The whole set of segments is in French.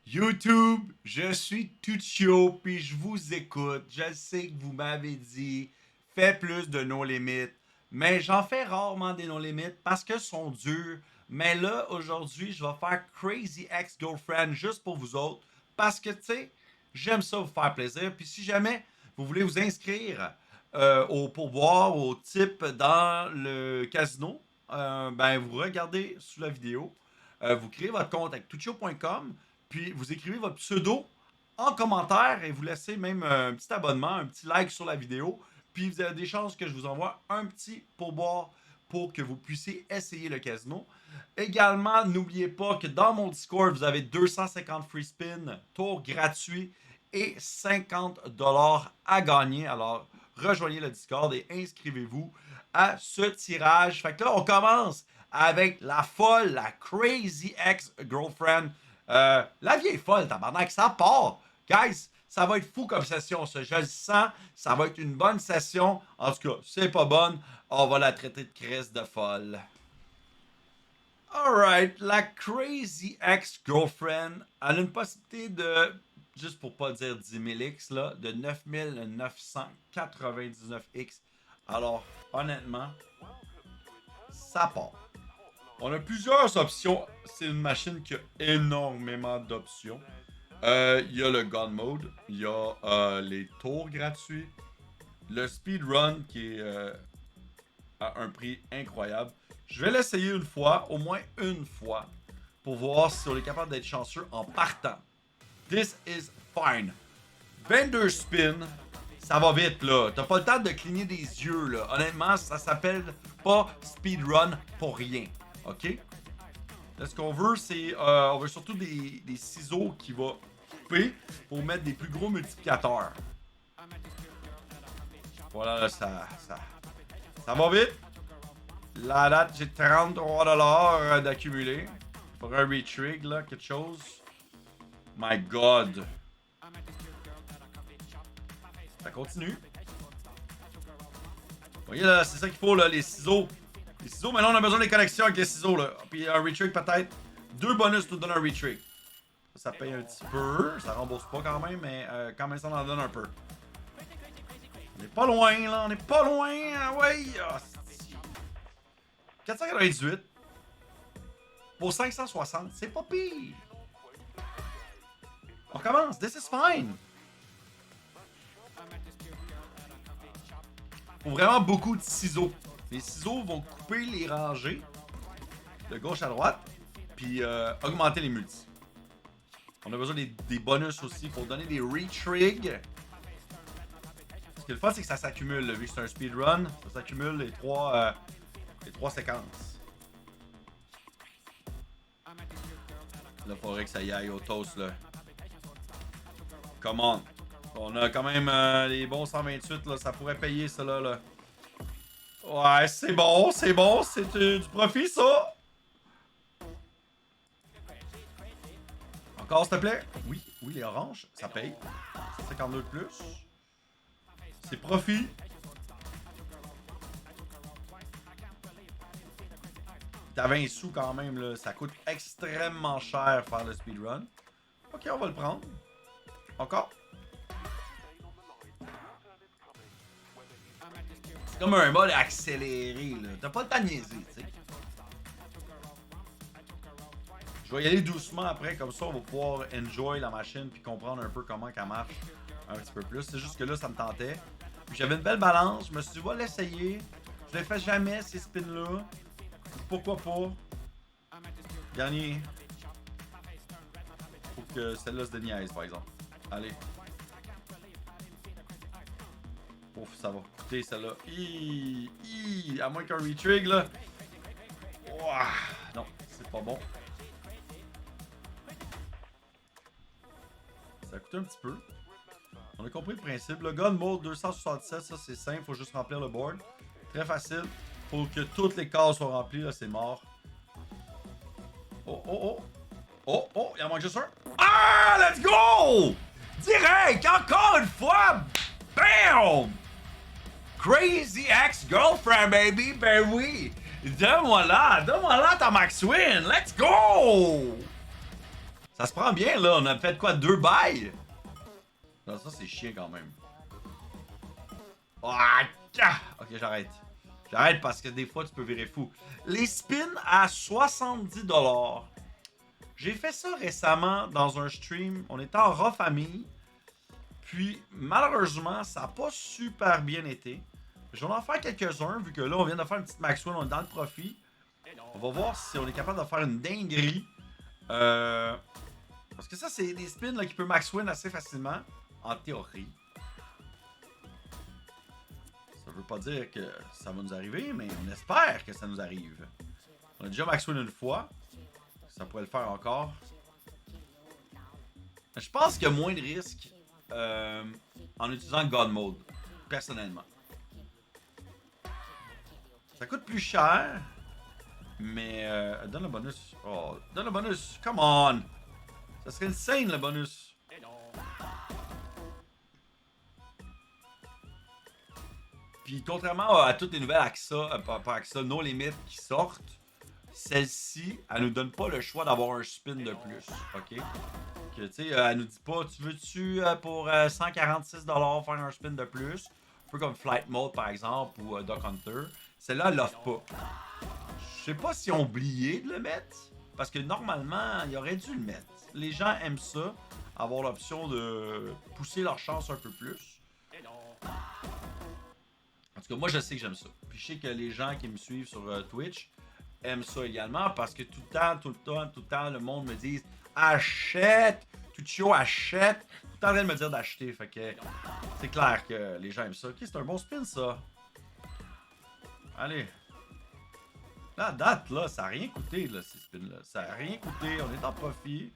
YouTube, je suis tout chaud, puis je vous écoute. Je sais que vous m'avez dit, fais plus de nos limites, mais j'en fais rarement des no limites parce que sont durs. Mais là, aujourd'hui, je vais faire Crazy Ex-Girlfriend juste pour vous autres, parce que, tu sais, j'aime ça vous faire plaisir. Puis si jamais vous voulez vous inscrire au pourboire, au type dans le casino, ben vous regardez sous la vidéo, vous créez votre compte avec tuchio.com, puis vous écrivez votre pseudo en commentaire et vous laissez même un petit abonnement, un petit like sur la vidéo. Puis vous avez des chances que je vous envoie un petit pourboire pour que vous puissiez essayer le casino. Également, n'oubliez pas que dans mon Discord, vous avez 250 free spins, tours gratuits et 50$ à gagner. Alors, rejoignez le Discord et inscrivez-vous à ce tirage. Fait que là, on commence avec la folle, la Crazy Ex-Girlfriend. La vieille folle, tabarnak, ça part. Guys, ça va être fou comme session, ça. Je le sens. Ça va être une bonne session. En tout cas, si c'est pas bonne, on va la traiter de crise de folle. Alright, la Crazy Ex-Girlfriend, elle a une possibilité de, juste pour pas dire 10 000 X, là, de 9999 X. Alors, honnêtement, ça part. On a plusieurs options. C'est une machine qui a énormément d'options. Il y a le Gun Mode, il y a les tours gratuits, le Speedrun qui est à un prix incroyable. Je vais l'essayer une fois, au moins une fois, pour voir si on est capable d'être chanceux en partant. This is fine. 22 spins, ça va vite là. T'as pas le temps de cligner des yeux là. Honnêtement, ça s'appelle pas speedrun pour rien. Ok? Là, ce qu'on veut, c'est. On veut surtout des ciseaux qui vont couper pour mettre des plus gros multiplicateurs. Voilà, là, ça va vite. La date, j'ai 33$ d'accumuler. Pour un retrig, là, quelque chose. My God. Ça continue. Vous voyez, là, c'est ça qu'il faut, là, les ciseaux. Les ciseaux, maintenant, on a besoin des connexions avec les ciseaux, là. Puis un retrig, peut-être. 2 bonus nous donnent un retrig. Ça paye un petit peu. Ça rembourse pas quand même, mais quand même, ça en donne un peu. On est pas loin, là. On est pas loin. Ouais. Oh, 498 pour 560, c'est pas pire. On commence, this is fine. Faut vraiment beaucoup de ciseaux. Les ciseaux vont couper les rangées de gauche à droite, puis augmenter les multis. On a besoin des bonus aussi pour donner des retrigs. Ce qui est le fun, c'est que ça s'accumule. Vu que c'est un speedrun, ça s'accumule les trois séquences. Là, faudrait que ça y aille au toast, là. Come on. On a quand même les bons 128, là. Ça pourrait payer, ça, là. Ouais, c'est bon, c'est bon. C'est du profit, ça. Encore, s'il te plaît. Oui, oui, les oranges, ça paye. 52 de plus. C'est profit. T'as 20 sous quand même, là. Ça coûte extrêmement cher faire le speedrun. Ok, on va le prendre. Encore. C'est comme un mode accéléré, là. T'as pas le temps de niaiser, tu sais. Je vais y aller doucement après, comme ça on va pouvoir enjoy la machine puis comprendre un peu comment elle marche un petit peu plus. C'est juste que là, ça me tentait. Puis j'avais une belle balance. Je me suis dit, va l'essayer. Je les fais jamais, ces spins-là. Pourquoi pas? Dernier. Faut que celle-là se déniaise, par exemple. Allez. Ouf, ça va coûter celle-là. À moins qu'un retrig, là. Ouah, non, c'est pas bon. Ça a coûté un petit peu. On a compris le principe. Le Gun Mode 267, ça c'est simple. Faut juste remplir le board. Très facile. Faut que toutes les cases soient remplies. Là, c'est mort. Oh, oh, oh. Oh, oh, il en manque juste un. Ah, let's go! Direct, encore une fois. Bam! Crazy Ex-Girlfriend, baby. Ben oui. Donne-moi là ta Max Win. Let's go! Ça se prend bien, là. On a fait quoi? 2 bails? Non, ça, c'est chiant quand même. Ah, ok, j'arrête. J'arrête parce que des fois, tu peux virer fou. Les spins à 70$. J'ai fait ça récemment dans un stream. On était en raw famille. Puis, malheureusement, ça n'a pas super bien été. Je vais en faire quelques-uns, vu que là, on vient de faire une petite Maxwell, on est dans le profit. On va voir si on est capable de faire une dinguerie. Parce que ça, c'est des spins là, qui peuvent Maxwell assez facilement, en théorie. Ça veut pas dire que ça va nous arriver, mais on espère que ça nous arrive. On a déjà Maxwell une fois. Ça pourrait le faire encore. Je pense qu'il y a moins de risques en utilisant God Mode, personnellement. Ça coûte plus cher, mais donne le bonus. Oh, donne le bonus. Come on! Ça serait insane le bonus. Puis contrairement à toutes les nouvelles AXA, pas AXA, No Limit qui sortent, celle-ci, elle nous donne pas le choix d'avoir un spin de plus, ok? Que, tu sais, elle nous dit pas, tu veux-tu pour 146$ faire un spin de plus? Un peu comme Flight Mode par exemple ou Duck Hunter. Celle-là, elle l'offre pas. Je sais pas si on oublié de le mettre, parce que normalement, il aurait dû le mettre. Les gens aiment ça, avoir l'option de pousser leur chance un peu plus. En tout cas, moi, je sais que j'aime ça. Puis je sais que les gens qui me suivent sur Twitch aiment ça également parce que tout le temps, le monde me dit achète, Tuccio achète. Tout le temps en train de me dire d'acheter. Fait que c'est clair que les gens aiment ça. Ok, c'est un bon spin ça. Allez. La date, là, ça n'a rien coûté, là, ces spins-là. Ça n'a rien coûté. On est en profit.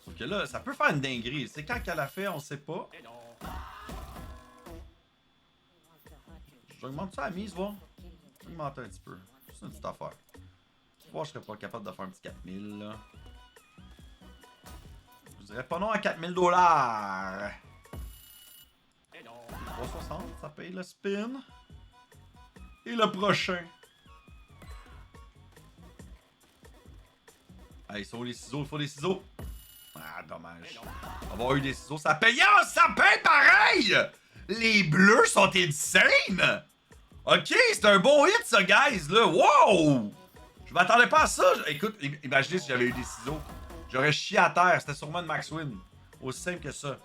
Sauf que là, ça peut faire une dinguerie. C'est quand qu'elle a fait, on sait pas. J'augmente ça à la mise, voir. J'augmente un petit peu. C'est une petite affaire. Voir, je serais pas capable de faire un petit 4000, là. Je dirais pas non à 4000$. 360, ça paye le spin. Et le prochain. Ah, ils sont les ciseaux, il faut des ciseaux. Ah, dommage. Avoir eu des ciseaux, ça paye. Oh, ça paye pareil! Les bleus sont insane! Ok, c'est un bon hit, ça, guys, là. Wow! Je m'attendais pas à ça. Écoute, imaginez si j'avais eu des ciseaux. J'aurais chié à terre. C'était sûrement une Max Win. Aussi simple que ça.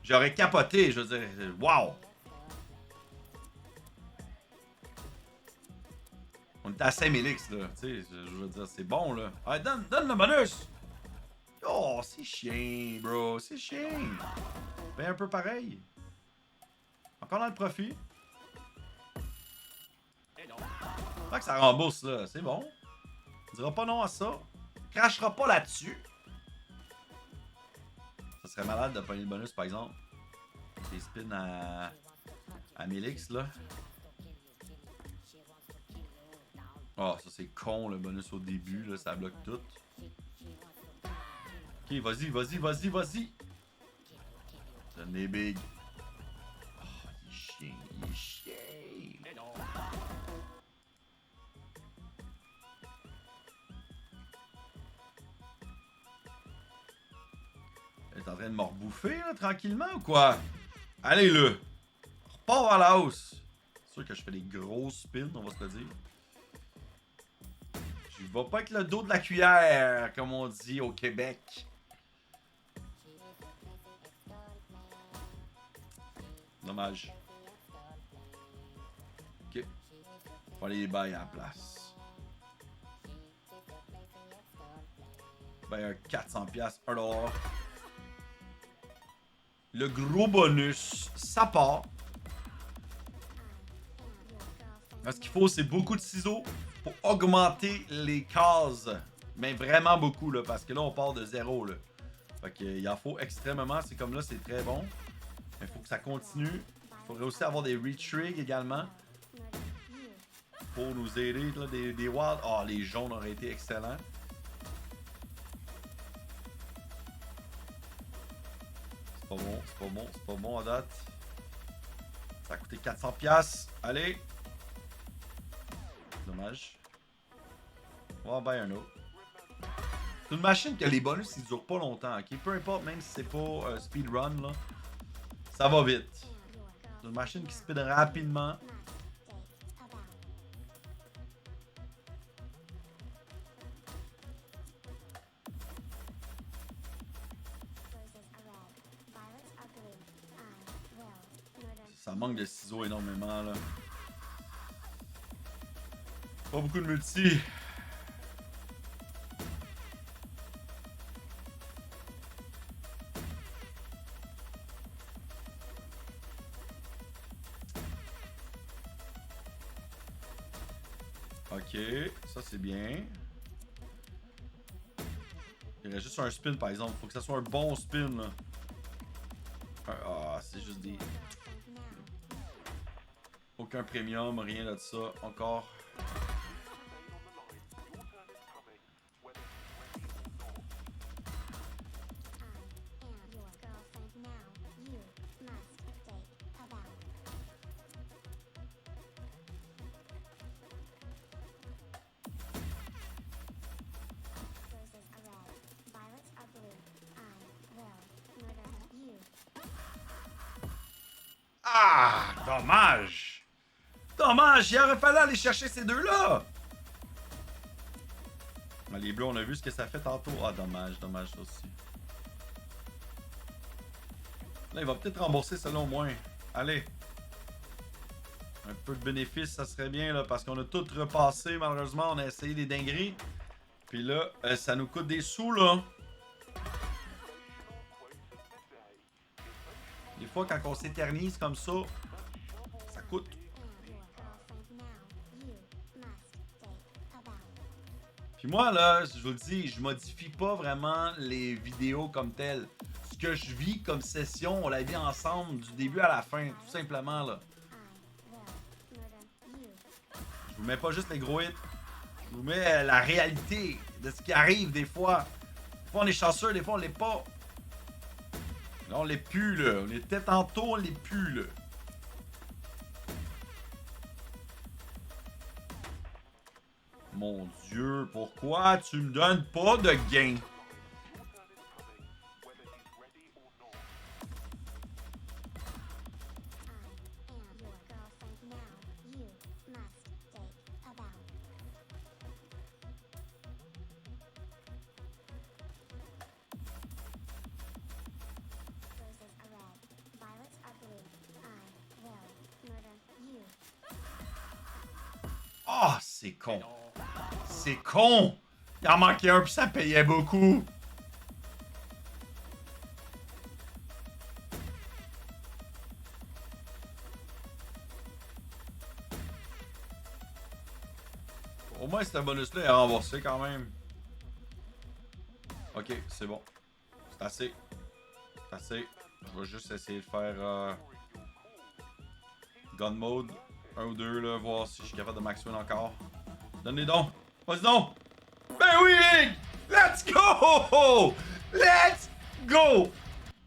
J'aurais capoté, je veux dire. Wow! On était à 5000X, là. Tu sais, je veux dire, c'est bon, là. Ah, donne le bonus! Oh, c'est chien, bro. C'est chien. Ben, un peu pareil. Encore dans le profit. Fait que ça rembourse, là. C'est bon. On dira pas non à ça. Crachera pas là-dessus. Ça serait malade de pogner le bonus, par exemple. Des spins à 1000X, là. Oh, ça c'est con, le bonus au début, là. Ça bloque tout. Ok, vas-y. Donne les big. Oh, il est chien. Elle est en train de me rebouffer, là, tranquillement, ou quoi? Allez, là. Repars à la hausse. C'est sûr que je fais des gros spins, on va se le dire. Je vais pas avec le dos de la cuillère, comme on dit au Québec. Dommage. Ok. Faut aller les bails à la place. Ben, un 400$, 1$. Le gros bonus, ça part. Ce qu'il faut, c'est beaucoup de ciseaux pour augmenter les cases. Mais vraiment beaucoup, là, parce que là, on part de 0, là. Fait qu'il en faut extrêmement. C'est comme là, c'est très bon. Mais il faut que ça continue. Il faudrait aussi avoir des retrigs également. Pour nous aider, là, des wilds. Oh, les jaunes auraient été excellents. C'est pas bon à date. Ça a coûté 400$. Allez. dommage. On va en bailler un autre. C'est une machine que les bonus ils durent pas longtemps, ok? Peu importe, même si c'est pas speedrun, là. Ça va vite. C'est une machine qui speed rapidement. Ça manque de ciseaux énormément, là. Pas beaucoup de multi. Ok, ça c'est bien. Il reste juste un spin par exemple. Faut que ça soit un bon spin là. Ah, c'est juste des. Aucun premium, rien de ça. Encore. Ah! Dommage! Dommage! Il aurait fallu aller chercher ces deux-là! Les bleus, on a vu ce que ça fait tantôt. Ah, dommage, dommage ça aussi. Là, il va peut-être rembourser celle-là au moins. Allez! Un peu de bénéfice, ça serait bien, là, parce qu'on a tout repassé, malheureusement. On a essayé des dingueries. Puis là, ça nous coûte des sous, là. Des fois, quand on s'éternise comme ça, ça coûte. Puis moi, là, je vous le dis, je modifie pas vraiment les vidéos comme telles. Ce que je vis comme session, on la vit ensemble du début à la fin, tout simplement, là. Je vous mets pas juste les gros hits. Je vous mets la réalité de ce qui arrive des fois. Des fois, on est chanceux, des fois, on l'est pas. Là, on l'est plus, là. On était tantôt, on l'est plus, là. Mon Dieu, pourquoi tu me donnes pas de gain? Ah, oh, c'est con. C'est con! Il en manquait un puis ça payait beaucoup. Au moins, ce bonus-là est remboursé quand même. Ok, c'est bon. C'est assez. C'est assez. Je vais juste essayer de faire gun mode 1 ou 2, là, voir si je suis capable de max win encore. Donne-les donc! Vas-y donc! Ben oui, Big! Let's go! Let's go!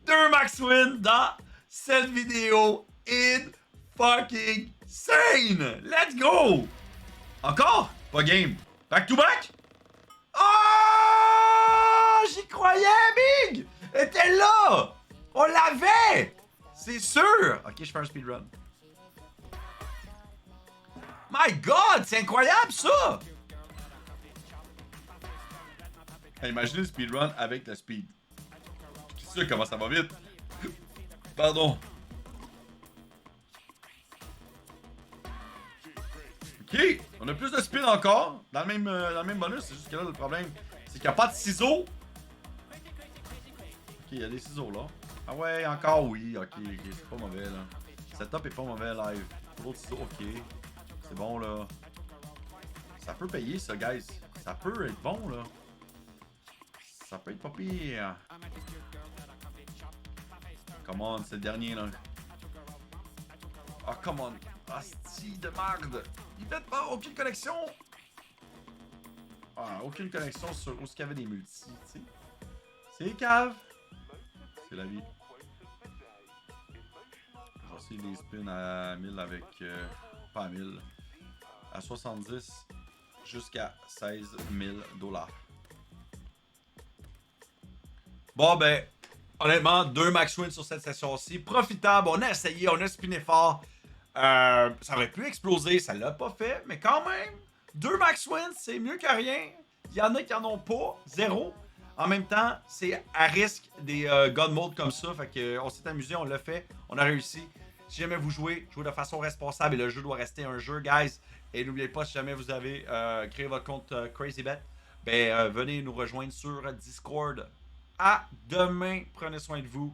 2 max win dans cette vidéo. In fucking sane! Let's go! Encore? Pas game. Back to back? Oh! J'y croyais, Big! Elle était là! On l'avait! C'est sûr! Ok, je fais un speedrun. My God! C'est incroyable, ça! Hey, imaginez le speedrun avec le speed. C'est sûr comment ça va vite. Pardon. Ok, on a plus de speed encore. Dans le même bonus, c'est juste que là, le problème, c'est qu'il n'y a pas de ciseaux. Ok, il y a des ciseaux là. Ah ouais, encore oui. Ok, c'est pas mauvais là. Le setup est pas mauvais live. D'autres ciseaux, ok. C'est bon là. Ça peut payer ça, guys. Ça peut être bon là. Ça peut être pas pire. Come on, c'est le dernier là. Ah, oh, come on. Asti de merde. Il fait pas aucune connexion. Ah, aucune connexion sur où est-ce qu'il y avait des multis, tu sais. C'est cave. C'est la vie. Je vais essayer les spins à 1000 avec... pas à 1000. à 70 jusqu'à 16 000 $. Bon, ben, honnêtement, 2 max wins sur cette session-ci. Profitable, on a essayé, on a spiné fort. Ça aurait pu exploser, ça l'a pas fait, mais quand même, 2 max wins, c'est mieux que rien. Il y en a qui en ont pas, zéro. En même temps, c'est à risque des God Mode comme ça. Fait que on s'est amusé, on l'a fait, on a réussi. Si jamais vous jouez, jouez de façon responsable et le jeu doit rester un jeu, guys. Et n'oubliez pas, si jamais vous avez créé votre compte CrazyBet, ben venez nous rejoindre sur Discord. À demain, prenez soin de vous.